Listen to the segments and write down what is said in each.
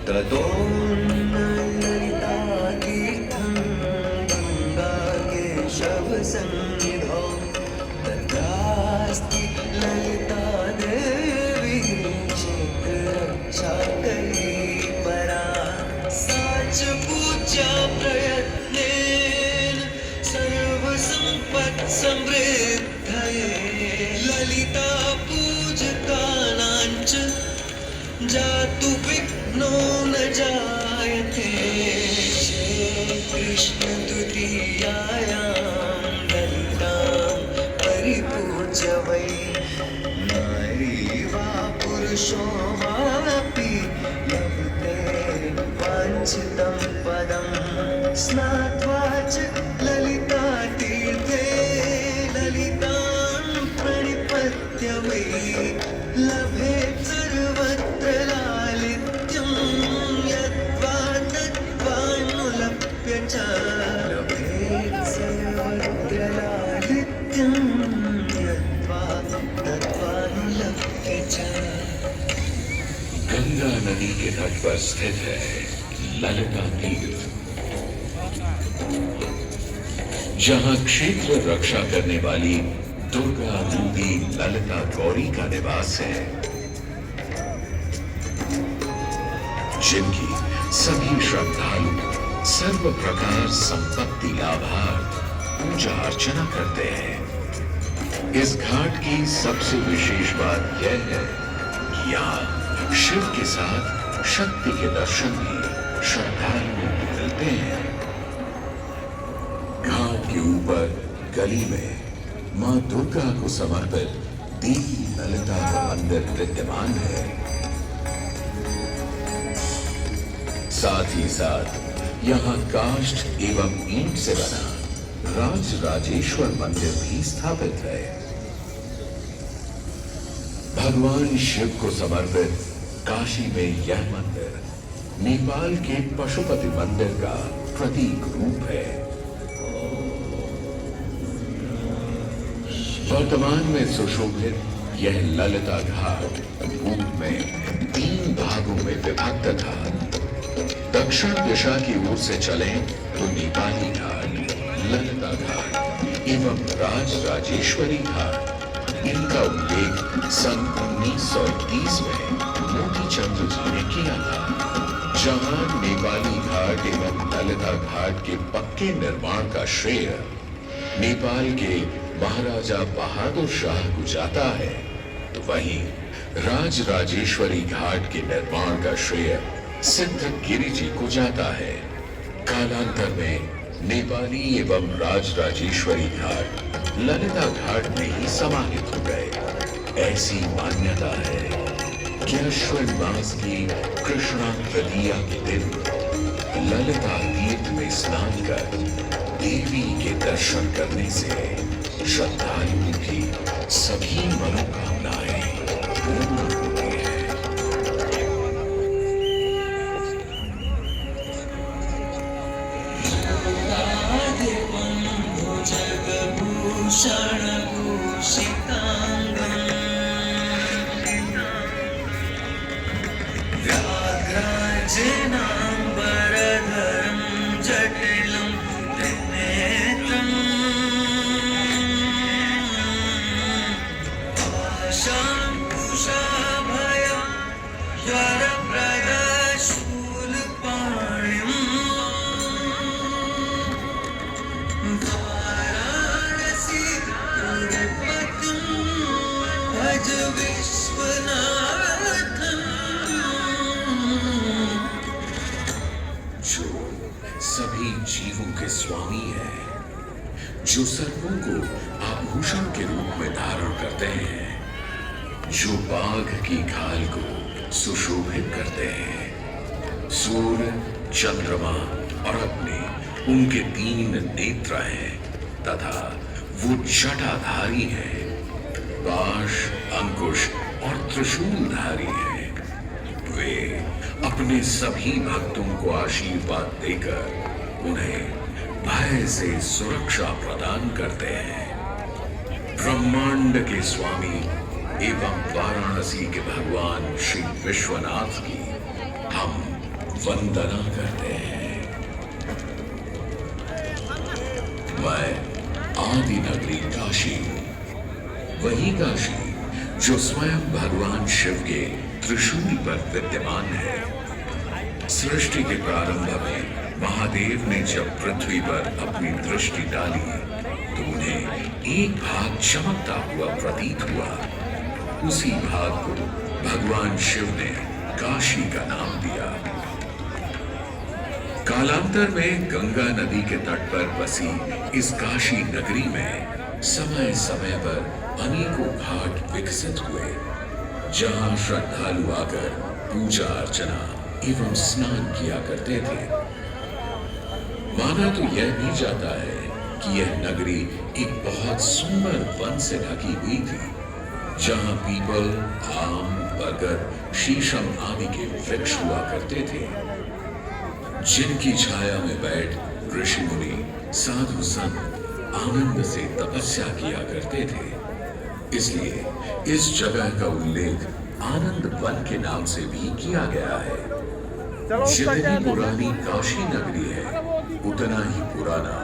ततोऽन्नललितातीर्थं गङ्गाकेशवसन्निधौ तत्रास्ति ललिता देवी क्षेत्ररक्षाकरी परा सा च पूज्या प्रयत्नेन सर्वसम्पत्समृद्धये ललिता पूजकानां च जातु विघ्नो न जायते कृष्ण तृतीयायां ललितां परिपूज्य वै नारी वा पुरुषो वापि लभते वाञ्छितं पदं स्नात्वा च ललितातीर्थे ललितां प्रणिपत्य वै लभेत् सर्वत्र लालित्यं यद्वा तद्वानुलप्य च लभेत् सर्वत्र लालित्यं यद्वा तद्वानुलप्य च। गंगा नदी के तट पर स्थित है ललिता तीर्थ, जहां क्षेत्र रक्षा करने वाली दुर्गा रूपी ललिता गौरी का निवास है, जिनकी सभी श्रद्धालु सर्व प्रकार संपत्ति लाभार्थ पूजा अर्चना करते हैं। इस घाट की सबसे विशेष बात यह है कि यहाँ शिव के साथ शक्ति के दर्शन भी श्रद्धालुओं को मिलते हैं। घाट के ऊपर गली में मां दुर्गा को समर्पित देवी ललिता का मंदिर विद्यमान है। साथ ही साथ यहाँ काष्ठ एवं ईंट से बना राजराजेश्वर मंदिर भी स्थापित है। भगवान शिव को समर्पित काशी में यह मंदिर नेपाल के पशुपति मंदिर का प्रतीक रूप है। वर्तमान में सुशोभित यह ललिता घाट पूर्व में 3 भागों में विभक्त था। दक्षिण दिशा की ओर से चलें तो नेपाली घाट, ललिता घाट एवं राजराजेश्वरी घाट। इनका उल्लेख सन 1930 में मोती चंद जी ने किया था, जहां नेपाली घाट एवं ललिता घाट के पक्के निर्माण का श्रेय नेपाल के महाराजा बहादुर शाह को जाता है, तो वहीं राजराजेश्वरी घाट के निर्माण का श्रेय सिद्ध गिरि जी को जाता है। कालांतर में नेपाली एवं राजराजेश्वरी घाट ललिता घाट में ही समाहित हो गए। ऐसी मान्यता है कि अश्विन मास की कृष्णा तृतीया के दिन ललिता तीर्थ में स्नान कर देवी के दर्शन करने से श्रद्धालुओं की सभी मनोकामनाएं पूर्ण होती है। व्याघ्राजनाम्बरधरं जटिलं त्रिनेत्रम् पाशाङ्कुशाभयं ज्वरप्रदशूलपाणिम् वाराणसी पुरपतिं भज विश्वनाथम्। जो सभी जीवों के स्वामी है, जो सर्पों को आभूषण के रूप में धारण करते हैं, जो बाघ की खाल को सुशोभित करते हैं, सूर्य, चंद्रमा और अग्नि उनके 3 नेत्र हैं तथा वो जटाधारी हैं, पाश, अंकुश और त्रिशूलधारी हैं। वे अपने सभी भक्तों को आशीर्वाद देकर उन्हें भय से सुरक्षा प्रदान करते हैं। ब्रह्मांड के स्वामी एवं वाराणसी के भगवान श्री विश्वनाथ की हम वंदना करते हैं। मैं आदि नगरी काशी, वही काशी जो स्वयं भगवान शिव के त्रिशूल पर विद्यमान है। सृष्टि के प्रारंभ में महादेव ने जब पृथ्वी पर अपनी दृष्टि डाली तो उन्हें एक भाग चमकता हुआ प्रतीत हुआ। उसी भाग को भगवान शिव ने काशी का नाम दिया। कालांतर में गंगा नदी के तट पर बसी इस काशी नगरी में समय समय पर अनेकों घाट विकसित हुए, जहां श्रद्धालु आकर पूजा अर्चना एवं स्नान किया करते थे। माना तो यह भी जाता है कि यह नगरी एक बहुत सुंदर वन से ढकी हुई थी, जहां पीपल, आम, बरगद, शीशम आदि के वृक्ष हुआ करते थे, जिनकी छाया में बैठ ऋषि मुनि, साधु संत आनंद से तपस्या किया करते थे। इसलिए इस जगह का उल्लेख आनंद वन के नाम से भी किया गया है। जितनी पुरानी काशी नगरी है, उतना ही पुराना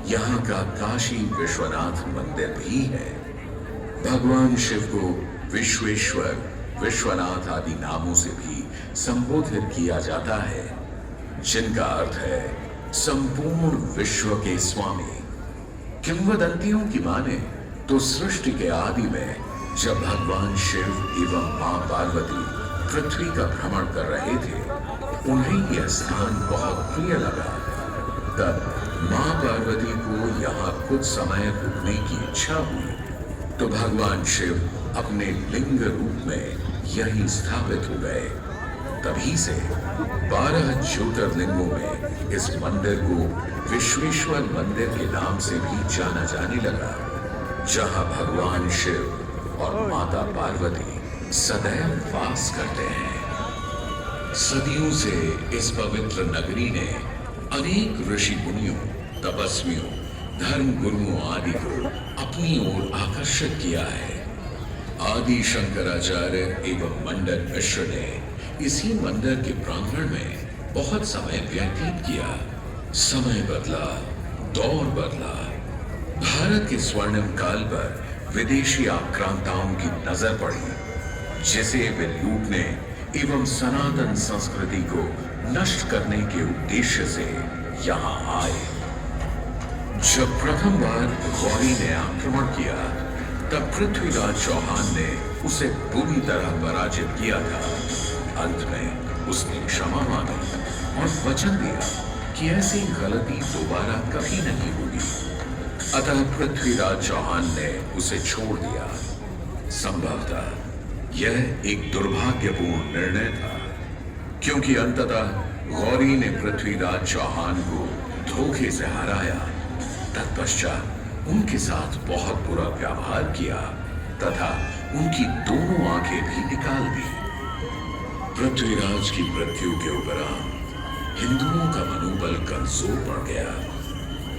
यहाँ का काशी विश्वनाथ मंदिर भी है। भगवान शिव को विश्वेश्वर, विश्वनाथ आदि नामों से भी संबोधित किया जाता है, जिनका अर्थ है संपूर्ण विश्व के स्वामी। किंवदंतियों की माने तो सृष्टि के आदि में जब भगवान शिव एवं मां पार्वती पृथ्वी का भ्रमण कर रहे थे, उन्हें यह स्थान बहुत प्रिय लगा। तब मां पार्वती को यहाँ कुछ समय रुकने की इच्छा हुई, तो भगवान शिव अपने लिंग रूप में यहीं स्थापित हो गए। तभी से 12 ज्योतिर्लिंगों में इस मंदिर को विश्वेश्वर मंदिर के नाम से भी जाना जाने लगा, जहां भगवान शिव और माता पार्वती सदैव वास करते हैं। सदियों से इस पवित्र नगरी ने अनेक ऋषि मुनियों, तपस्वियों, धर्म गुरुओं आदि को अपनी ओर आकर्षित किया है। आदि शंकराचार्य एवं मंडन मिश्र ने इसी मंदिर के प्रांगण में बहुत समय व्यतीत किया। समय बदला, दौर बदला। भारत के स्वर्णिम काल पर विदेशी आक्रांताओं की नजर पड़ी, जिसे वे लूटने एवं सनातन संस्कृति को नष्ट करने के उद्देश्य से यहाँ आए। जब प्रथम बार गौरी ने आक्रमण किया, तब पृथ्वीराज चौहान ने उसे बुरी तरह पराजित किया था। अंत में उसने क्षमा मांगी और वचन दिया कि ऐसी गलती दोबारा कभी नहीं होगी। अतः पृथ्वीराज चौहान ने उसे छोड़ दिया। संभवतः यह एक दुर्भाग्यपूर्ण निर्णय था, क्योंकि अंततः गौरी ने पृथ्वीराज चौहान को धोखे से हराया। तत्पश्चात उनके साथ बहुत बुरा व्यवहार किया तथा उनकी दोनों आंखें भी निकाल दी। पृथ्वीराज की मृत्यु के उपरांत हिंदुओं का मनोबल कमजोर पड़ गया,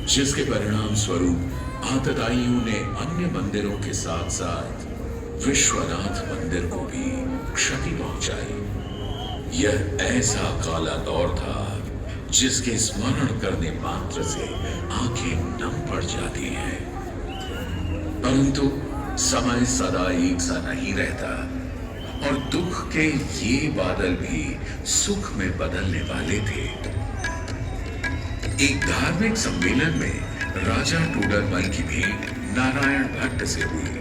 जिसके परिणाम स्वरूप आतताइयों ने अन्य मंदिरों के साथ साथ विश्वनाथ मंदिर को भी क्षति पहुंचाई। यह ऐसा काला दौर था जिसके स्मरण करने मात्र से आंखें नम पड़ जाती हैं। परंतु समय सदा एक सा नहीं रहता और दुख के ये बादल भी सुख में बदलने वाले थे। एक धार्मिक सम्मेलन में राजा टोडरमल की भेंट नारायण भट्ट से हुई।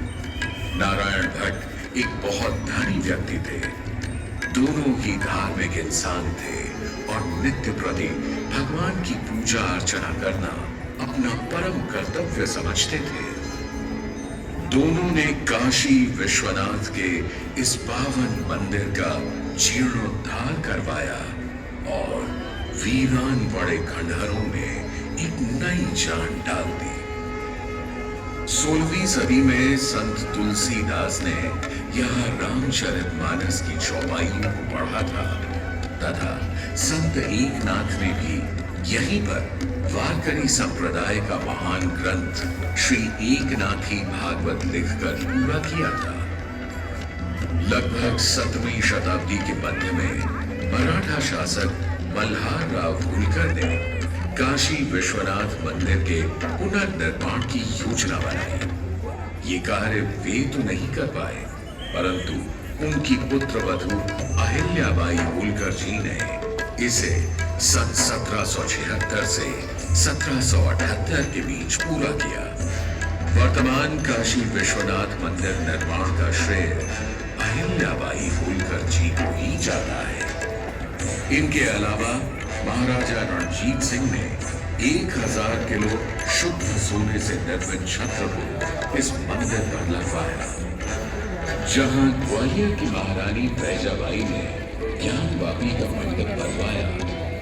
नारायण भट्ट एक बहुत धनी व्यक्ति थे। दोनों ही धार्मिक इंसान थे और नित्य प्रति भगवान की पूजा अर्चना करना अपना परम कर्तव्य समझते थे। दोनों ने काशी विश्वनाथ के इस पावन मंदिर का जीर्णोद्धार करवाया और वीरान पड़े खंडहरों में एक नई जान डाल दी। 16वीं सदी में संत तुलसीदास ने यहाँ रामचरितमानस की चौपाइयों को पढ़ा था तथा संत एकनाथ ने भी यहीं पर वारकरी संप्रदाय का महान ग्रंथ श्री एकनाथी भागवत लिखकर पूरा किया था। लगभग 7वीं शताब्दी के मध्य में मराठा शासक मल्हार राव होलकर ने काशी विश्वनाथ मंदिर के पुनर्निर्माण की योजना बनाई। ये कार्य वे तो नहीं कर पाए, परंतु उनकी पुत्र वधू अहिल्याबाई होलकर जी ने इसे सन 1776 से 1778 के बीच पूरा किया। वर्तमान काशी विश्वनाथ मंदिर निर्माण का श्रेय अहिल्याबाई होलकर जी को ही जाता है। इनके अलावा महाराजा रणजीत सिंह ने 1000 किलो शुद्ध सोने से निर्मित छत्र को इस मंदिर पर लगवाया। जहां ग्वालियर की महारानी फैजाबाई ने ज्ञानवापी का मंदिर बनवाया,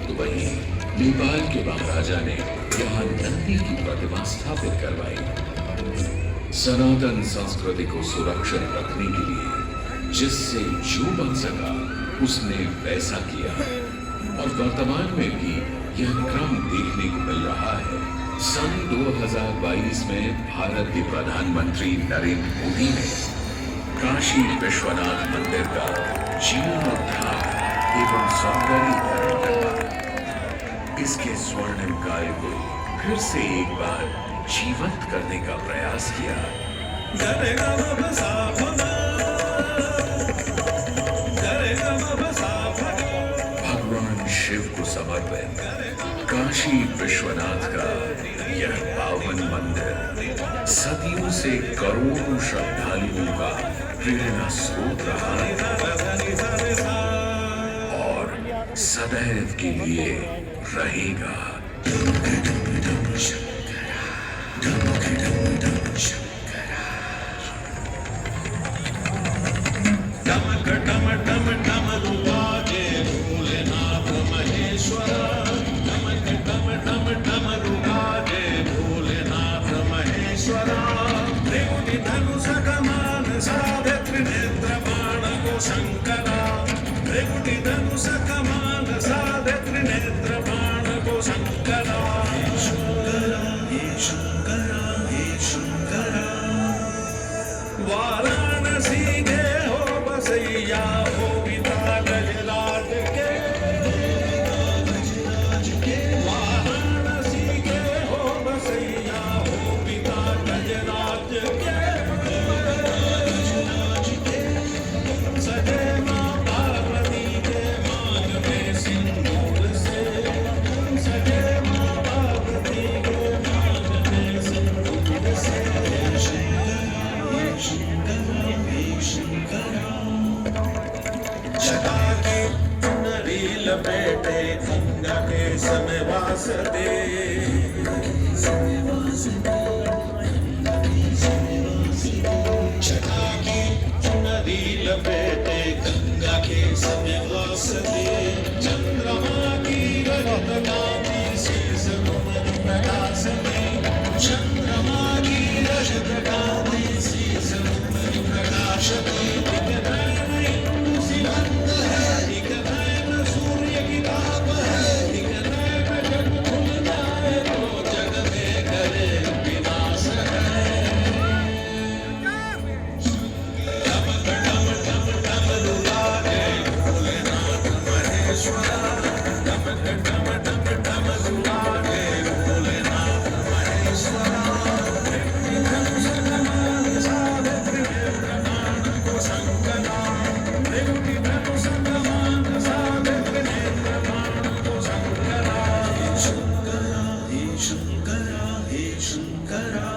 तो वहीं नेपाल के महाराजा ने यहाँ नंदी की प्रतिमा स्थापित करवाई। सनातन संस्कृति को सुरक्षित रखने के लिए जिससे जो बन सका उसने वैसा किया, और वर्तमान में भी यह क्रम देखने को मिल रहा है। सन 2022 में भारत के प्रधानमंत्री नरेंद्र मोदी ने काशी विश्वनाथ मंदिर का जीर्णोद्धार एवं सौंदर्यीकरण करवा इसके स्वर्णिम काल को फिर से एक बार जीवंत करने का प्रयास किया। भगवान शिव को समर्पित काशी विश्वनाथ का यह पावन मंदिर सदियों से करोड़ों श्रद्धालुओं का प्रेरणा स्रोत रहा और सदैव के लिए रहेगा। शंकरा त्रिपुटी धनुष कमान साधे त्रिनेत्र बाण को शंकरा हे शंकरा हे शंकरा हे शंकरा। वाराणसी के हो बसैया हो पिता गजराज के, वाराणसी के हो बसैया हो पिता गजराज के। सजे मां पार्वती के मांग में सिंदूर से, सजे मां पार्वती के मांग में सिंदूर से। हे शंकरा हे शंकरा। जटा के चुनरी लपेटे गंगा के समय वासते, जटा की चुनरी लपेटे गंगा के समय वासते। चंद्रमा की रजत कांति शीश घुमर प्रकाश में, चंद्रमा की रजत कांति शीश घुमर प्रकाश में। एक नयन इंदु सिवंत है, एक नयन सूर्य की ताप है, एक नयन जग खुल जाए तो जग में करे विनाश है। शंकरा हे शंकरा हे शंकरा।